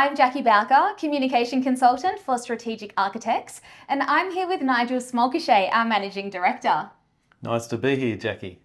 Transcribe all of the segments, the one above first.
I'm Jackie Bowker, Communication Consultant for Strategic Architects, and I'm here with Nigel Smolkishay, our Managing Director. Nice to be here, Jackie.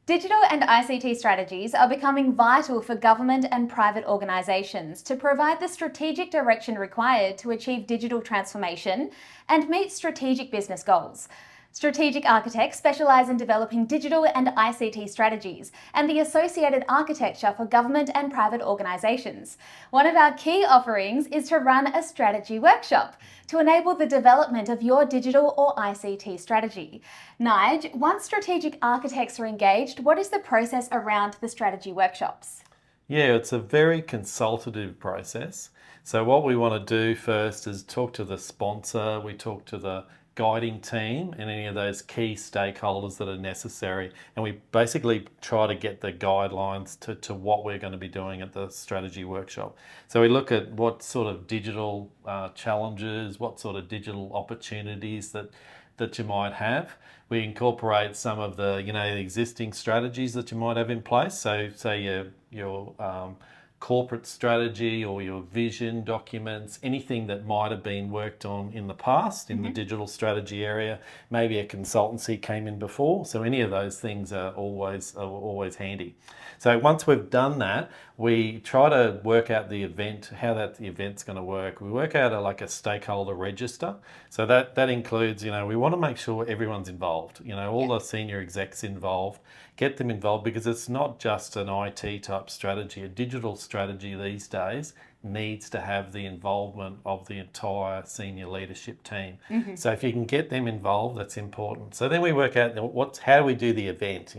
Digital and ICT strategies are becoming vital for government and private organisations to provide the strategic direction required to achieve digital transformation and meet strategic business goals. Strategic Architects specialise in developing digital and ICT strategies and the associated architecture for government and private organisations. One of our key offerings is to run a strategy workshop to enable the development of your digital or ICT strategy. Nige, once strategic architects are engaged, what is the process around the strategy workshops? Yeah, it's a very consultative process. So what we want to do first is talk to the sponsor, we talk to the guiding team and any of those key stakeholders that are necessary, and we basically try to get the guidelines to what we're going to be doing at the strategy workshop. So we look at what sort of digital challenges, what sort of digital opportunities that you might have. We incorporate some of the existing strategies that you might have in place. So say your corporate strategy or your vision documents, anything that might have been worked on in the past in the digital strategy area. Maybe a consultancy came in before, so any of those things are always handy. So once we've done that, we try to work out the event, how the event's going to work. We work out a stakeholder register. So that includes, we want to make sure everyone's involved, all the senior execs involved, get them involved, because it's not just an IT type strategy. A digital strategy these days needs to have the involvement of the entire senior leadership team. So if you can get them involved, that's important. So then we work out how do we do the event,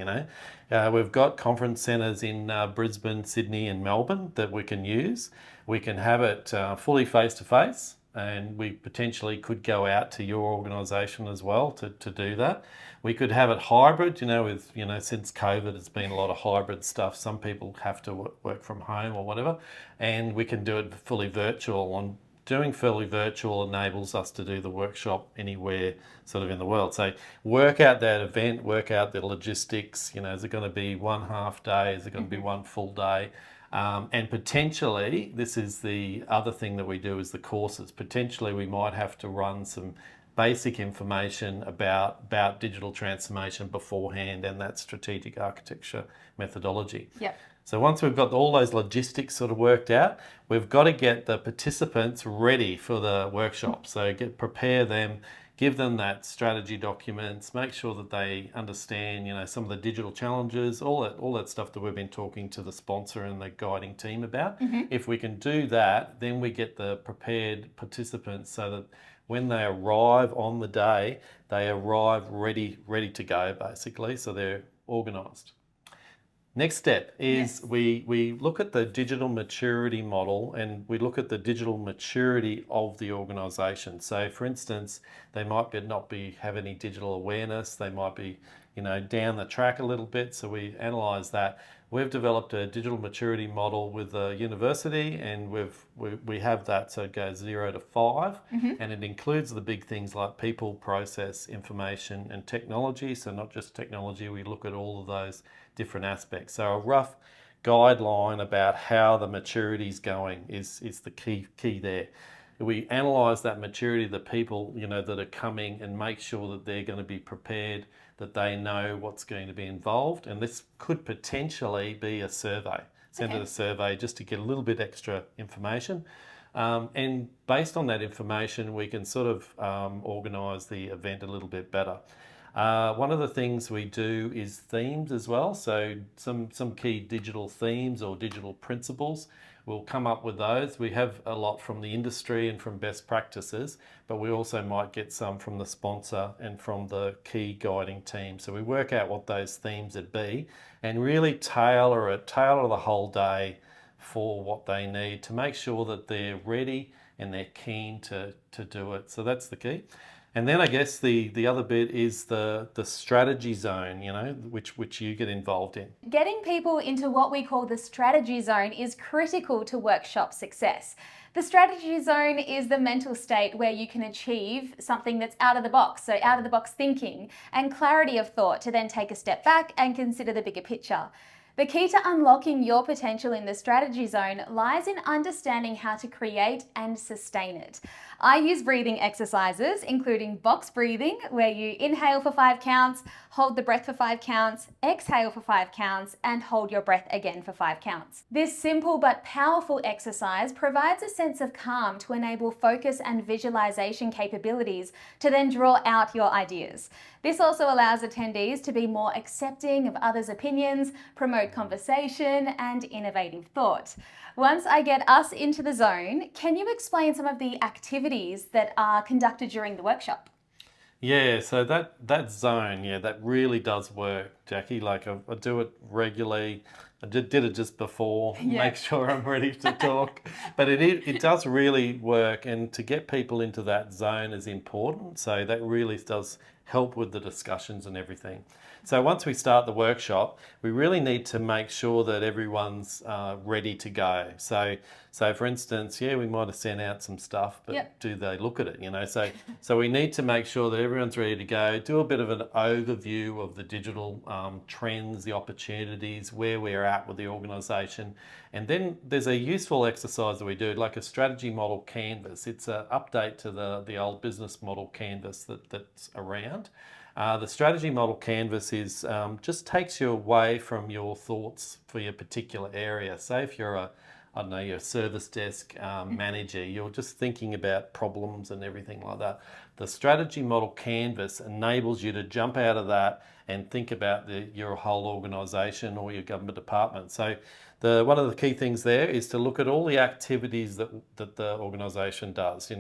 We've got conference centres in Brisbane, Sydney and Melbourne that we can use. We can have it fully face-to-face, and we potentially could go out to your organisation as well to do that. We could have it hybrid, since COVID it's been a lot of hybrid stuff. Some people have to work from home or whatever, and we can do it fully virtual. And doing fully virtual enables us to do the workshop anywhere sort of in the world. So work out that event, work out the logistics, is it going to be one half day, is it going to be one full day? And potentially, this is the other thing that we do, is the courses. Potentially we might have to run some basic information about digital transformation beforehand and that strategic architecture methodology. Yep. So once we've got all those logistics sort of worked out, we've got to get the participants ready for the workshop. So prepare them, give them that strategy documents, make sure that they understand, some of the digital challenges, all that stuff that we've been talking to the sponsor and the guiding team about. If we can do that, then we get the prepared participants so that when they arrive on the day, they arrive ready to go, basically, so they're organised. Next step is we look at the digital maturity model, and we look at the digital maturity of the organisation. So for instance, they might not have any digital awareness, they might be down the track a little bit, so we analyse that. We've developed a digital maturity model with the university, and we have that, so it goes 0 to 5, and it includes the big things like people, process, information and technology. So not just technology, we look at all of those different aspects. So a rough guideline about how the maturity is going is the key there. We analyse that maturity of the people that are coming, and make sure that they're going to be prepared, that they know what's going to be involved. And this could potentially be a survey. Send it a survey just to get a little bit extra information. And based on that information, we can sort of organise the event a little bit better. One of the things we do is themes as well. So some key digital themes or digital principles. We'll come up with those. We have a lot from the industry and from best practices, but we also might get some from the sponsor and from the key guiding team. So we work out what those themes would be and really tailor the whole day for what they need to make sure that they're ready and they're keen to do it. So that's the key. And then I guess the other bit is the strategy zone, which you get involved in. Getting people into what we call the strategy zone is critical to workshop success. The strategy zone is the mental state where you can achieve something that's out of the box, so out of the box thinking and clarity of thought to then take a step back and consider the bigger picture. The key to unlocking your potential in the strategy zone lies in understanding how to create and sustain it. I use breathing exercises, including box breathing, where you inhale for 5 counts, hold the breath for 5 counts, exhale for 5 counts, and hold your breath again for 5 counts. This simple but powerful exercise provides a sense of calm to enable focus and visualization capabilities to then draw out your ideas. This also allows attendees to be more accepting of others' opinions, promote conversation, and innovative thought. Once I get us into the zone, can you explain some of the activities that are conducted during the workshop? Yeah, so that zone, yeah, that really does work, Jackie. Like I do it regularly. I did it just before, Yeah. make sure I'm ready to talk. But it does really work, and to get people into that zone is important. So that really does help with the discussions and everything. So once we start the workshop, we really need to make sure that everyone's ready to go. So for instance, yeah, we might have sent out some stuff, but Yep. do they look at it? So we need to make sure that everyone's ready to go. Do a bit of an overview of the digital trends, the opportunities, where we're at with the organisation, and then there's a useful exercise that we do, like a strategy model canvas. It's an update to the old business model canvas that's around. The strategy model canvas is just takes you away from your thoughts for your particular area. Say if you're you're a service desk manager, you're just thinking about problems and everything like that. The strategy model canvas enables you to jump out of that and think about your whole organisation or your government department. So one of the key things there is to look at all the activities that the organisation does.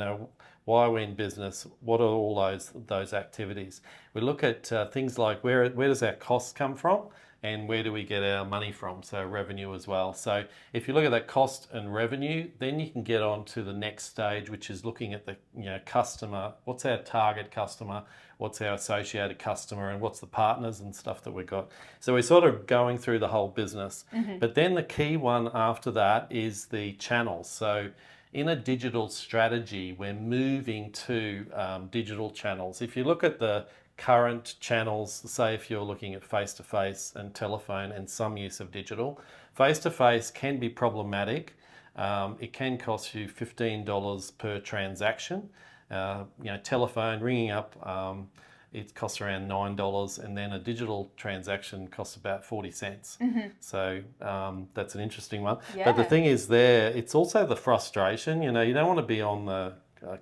Why are we in business? What are all those activities? We look at things like where does our costs come from, and where do we get our money from? So revenue as well. So if you look at that cost and revenue, then you can get on to the next stage, which is looking at the customer. What's our target customer? What's our associated customer? And what's the partners and stuff that we've got? So we're sort of going through the whole business. Mm-hmm. But then the key one after that is the channels. So in a digital strategy, we're moving to digital channels. If you look at the current channels, say if you're looking at face-to-face and telephone and some use of digital, face-to-face can be problematic. It can cost you $15 per transaction. Telephone, ringing up, it costs around $9, and then a digital transaction costs about 40 cents. Mm-hmm. So that's an interesting one. Yeah. But the thing is it's also the frustration. You don't want to be on the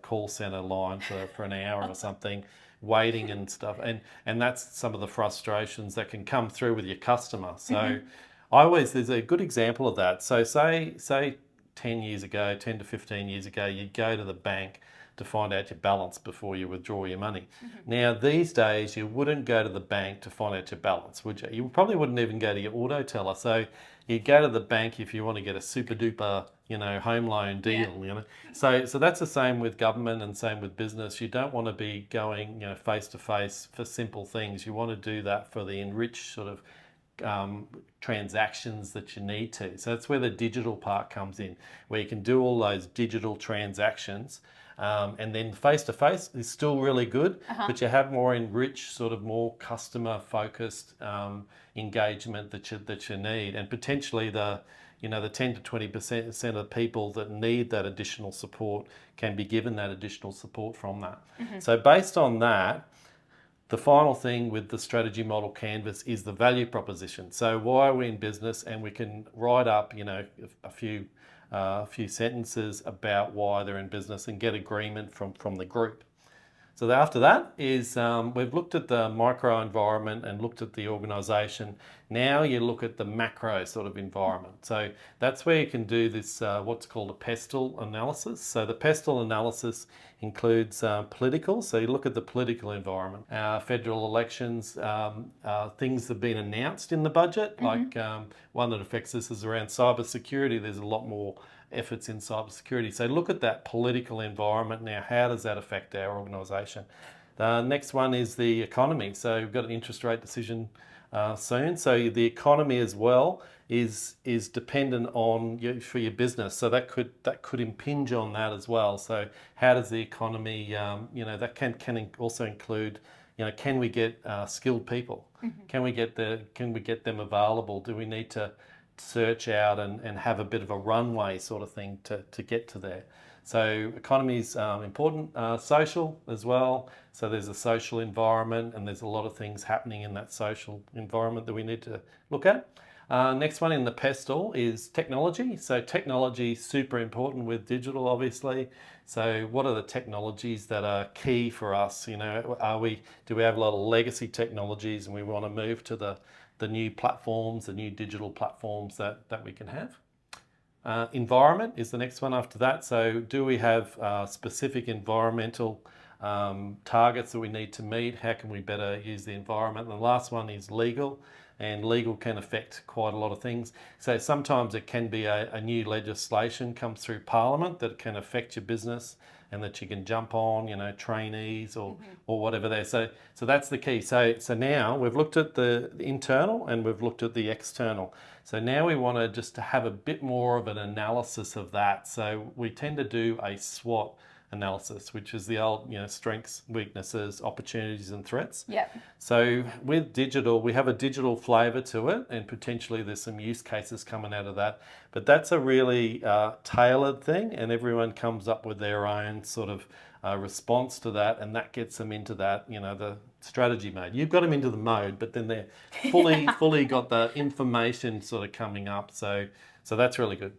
call center line for an hour or something, waiting and stuff. And that's some of the frustrations that can come through with your customer. So there's a good example of that. So say 10 to 15 years ago, you'd go to the bank to find out your balance before you withdraw your money. Mm-hmm. Now, these days, you wouldn't go to the bank to find out your balance, would you? You probably wouldn't even go to your auto teller. So you go to the bank if you want to get a super duper, home loan deal, yeah. So that's the same with government and same with business. You don't want to be going, face to face for simple things. You want to do that for the enriched sort of transactions that you need to. So that's where the digital part comes in, where you can do all those digital transactions. And then face-to-face is still really good, but you have more enriched, sort of more customer-focused engagement that you need, and potentially the 10 to 20% of the people that need that additional support can be given that additional support from that. Mm-hmm. So based on that, the final thing with the strategy model canvas is the value proposition. So why are we in business? And we can write up, a few sentences about why they're in business and get agreement from the group. So after that is we've looked at the micro environment and looked at the organisation. Now you look at the macro sort of environment. So that's where you can do this what's called a pestle analysis. So the pestle analysis includes political. So you look at the political environment, federal elections, things that have been announced in the budget. Mm-hmm. Like one that affects us is around cybersecurity. There's a lot more efforts in cybersecurity. So look at that political environment now. How does that affect our organisation? The next one is the economy. So we've got an interest rate decision soon. So the economy as well is dependent on you for your business. So that could impinge on that as well. So how does the economy? That can also include can we get skilled people? Can we get them available? Do we need to search out and have a bit of a runway sort of thing to get to there? So economy is important, social as well. So there's a social environment, and there's a lot of things happening in that social environment that we need to look at. Next one in the pedestal is technology. So technology is super important with digital, obviously. So what are the technologies that are key for us? Do we have a lot of legacy technologies, and we want to move to the new platforms, the new digital platforms that we can have? Environment is the next one after that. So do we have specific environmental targets that we need to meet? How can we better use the environment? And the last one is legal, and legal can affect quite a lot of things. So sometimes it can be a new legislation comes through Parliament that can affect your business, and that you can jump on, trainees or whatever there. So that's the key. So now we've looked at the internal and we've looked at the external. So now we want to just to have a bit more of an analysis of that. So we tend to do a SWOT analysis, which is the old, strengths, weaknesses, opportunities and threats. Yeah. So with digital, we have a digital flavour to it, and potentially there's some use cases coming out of that. But that's a really tailored thing, and everyone comes up with their own sort of response to that, and that gets them into that, the strategy mode. You've got them into the mode, but then they're fully got the information sort of coming up. So that's really good.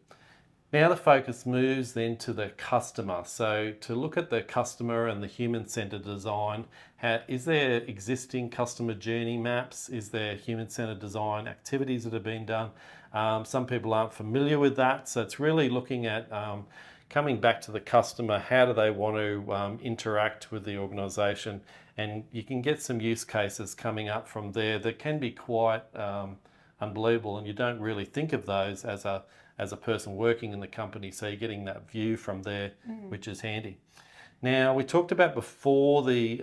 Now the focus moves then to the customer. So to look at the customer and the human-centered design, is there existing customer journey maps? Is there human-centered design activities that have been done? Some people aren't familiar with that. So it's really looking at coming back to the customer. How do they want to interact with the organisation? And you can get some use cases coming up from there that can be quite unbelievable, and you don't really think of those as a person working in the company. So you're getting that view from there, which is handy. Now we talked about before the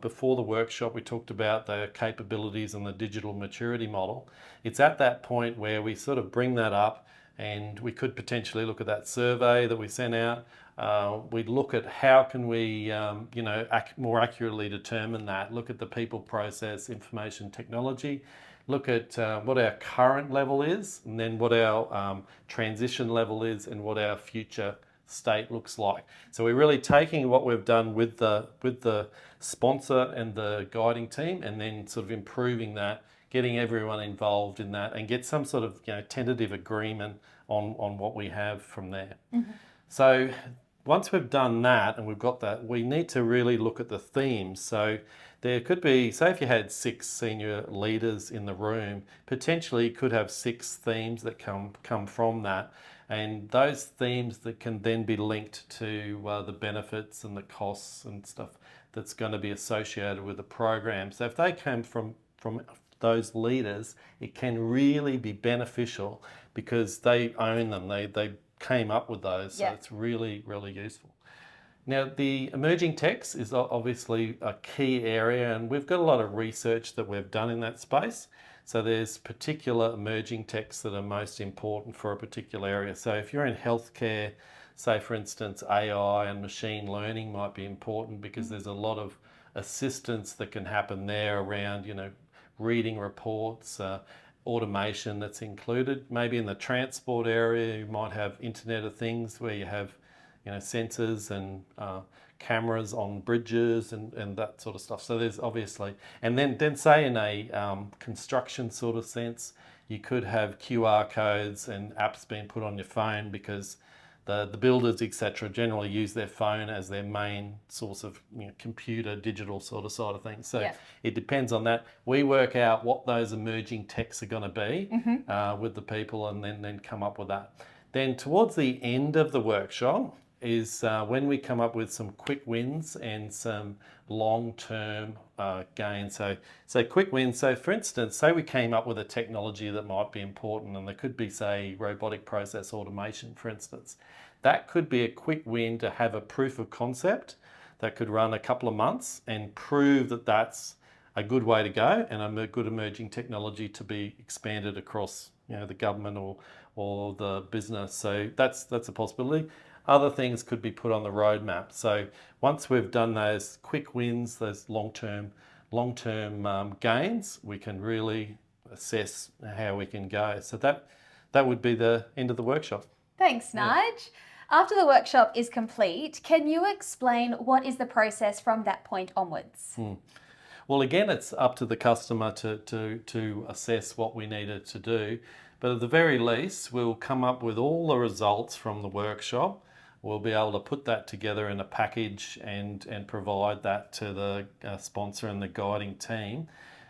workshop, we talked about the capabilities and the digital maturity model. It's at that point where we sort of bring that up, and we could potentially look at that survey that we sent out. We'd look at how can we, more accurately determine that. Look at the people, process, information, technology. Look at what our current level is, and then what our transition level is, and what our future state looks like. So we're really taking what we've done with the sponsor and the guiding team, and then sort of improving that, getting everyone involved in that, and get some sort of tentative agreement on what we have from there. So once we've done that and we've got that, we need to really look at the themes. So there could be, say if you had 6 senior leaders in the room, potentially you could have 6 themes that come from that. And those themes that can then be linked to the benefits and the costs and stuff that's going to be associated with the program. So if they came from those leaders, it can really be beneficial because they own them. They came up with those. So it's really, really useful. Now, the emerging techs is obviously a key area, and we've got a lot of research that we've done in that space. So there's particular emerging techs that are most important for a particular area. So if you're in healthcare, say for instance, AI and machine learning might be important because there's a lot of assistance that can happen there around, reading reports, automation that's included. Maybe in the transport area, you might have Internet of Things where you have sensors and cameras on bridges and that sort of stuff. So there's obviously, and then say in a construction sort of sense, you could have QR codes and apps being put on your phone because the builders, etc., generally use their phone as their main source of computer, digital sort of side of things. So it depends on that. We work out what those emerging techs are going to be with the people, and then come up with that. Then towards the end of the workshop is when we come up with some quick wins and some long-term gains. So quick wins. So for instance, say we came up with a technology that might be important, and there could be, say, robotic process automation, for instance. That could be a quick win to have a proof of concept that could run a couple of months and prove that that's a good way to go and a good emerging technology to be expanded across the government or the business. So that's a possibility. Other things could be put on the roadmap. So once we've done those quick wins, those long-term long-term gains, we can really assess how we can go. So that would be the end of the workshop. Thanks, Nige. After the workshop is complete, can you explain what is the process from that point onwards? Well, again, it's up to the customer to assess what we needed to do. But at the very least, we'll come up with all the results from the workshop. We'll be able to put that together in a package and provide that to the sponsor and the guiding team.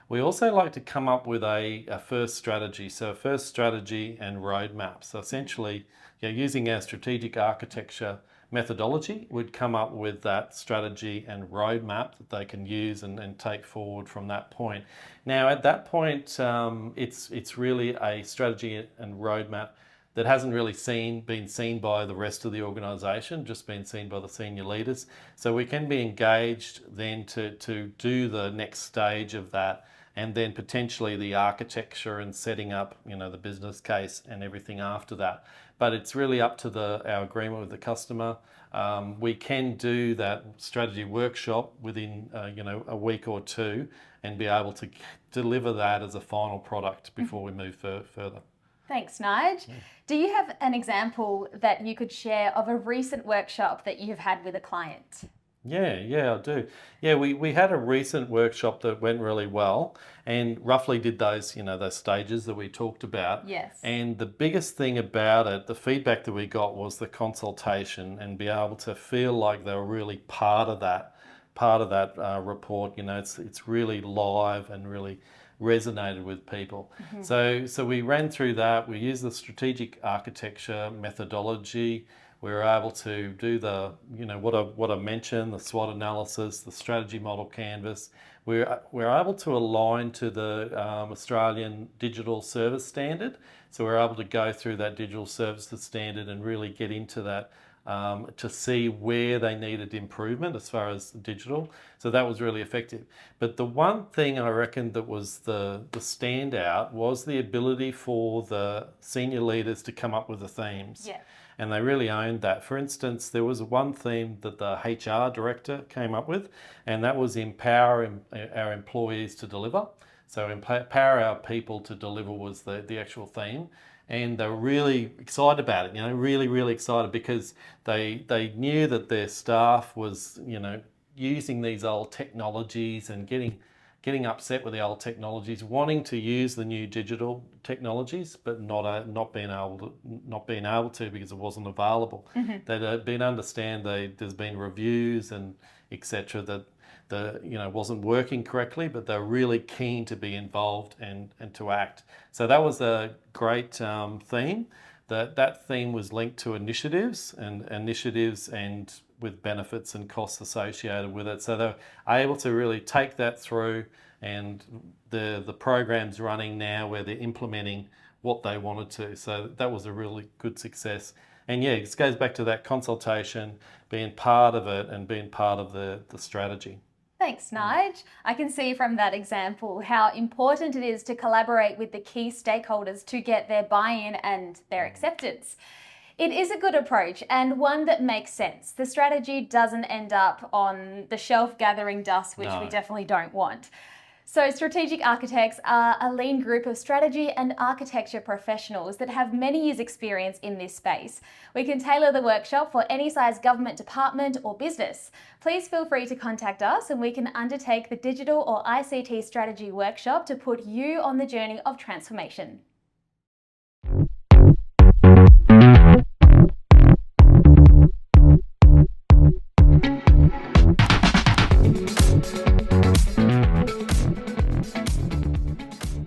We also like to come up with a first strategy. So a first strategy and roadmap. So essentially, using our strategic architecture methodology, we'd come up with that strategy and roadmap that they can use and take forward from that point. Now, at that point, it's really a strategy and roadmap that hasn't really been seen by the rest of the organisation, just been seen by the senior leaders. So we can be engaged then to do the next stage of that, and then potentially the architecture and setting up, the business case and everything after that. But it's really up to our agreement with the customer. We can do that strategy workshop within a week or two and be able to deliver that as a final product before we move further. Thanks, Nige. Do you have an example that you could share of a recent workshop that you've had with a client? Yeah, I do. Yeah, we had a recent workshop that went really well and roughly did those stages that we talked about. Yes. And the biggest thing about it, the feedback that we got was the consultation and be able to feel like they were really part of that report. It's really live and really resonated with people. So we ran through that. We used the strategic architecture methodology. We were able to do what I mentioned, the SWOT analysis, the strategy model canvas. We're able to align to the Australian Digital Service Standard. So we're able to go through that Digital Services Standard and really get into that to see where they needed improvement as far as digital. So that was really effective. But the one thing I reckon that was the standout was the ability for the senior leaders to come up with the themes. Yeah. And they really owned that. For instance, there was one theme that the HR director came up with, and that was empower our employees to deliver. So empower our people to deliver was the actual theme. And they were really excited about it, really, really excited because they knew that their staff was, using these old technologies and getting upset with the old technologies, wanting to use the new digital technologies, but not being able to because it wasn't available. They'd been understand there's been reviews and etc. that wasn't working correctly, but they're really keen to be involved and to act. So that was a great theme. That theme was linked to initiatives and with benefits and costs associated with it. So they're able to really take that through, and the program's running now where they're implementing what they wanted to. So that was a really good success. And yeah, it goes back to that consultation, being part of it and being part of the strategy. Thanks, Nige. I can see from that example how important it is to collaborate with the key stakeholders to get their buy-in and their acceptance. It is a good approach and one that makes sense. The strategy doesn't end up on the shelf gathering dust, which we definitely don't want. So strategic architects are a lean group of strategy and architecture professionals that have many years' experience in this space. We can tailor the workshop for any size government department or business. Please feel free to contact us and we can undertake the digital or ICT strategy workshop to put you on the journey of transformation.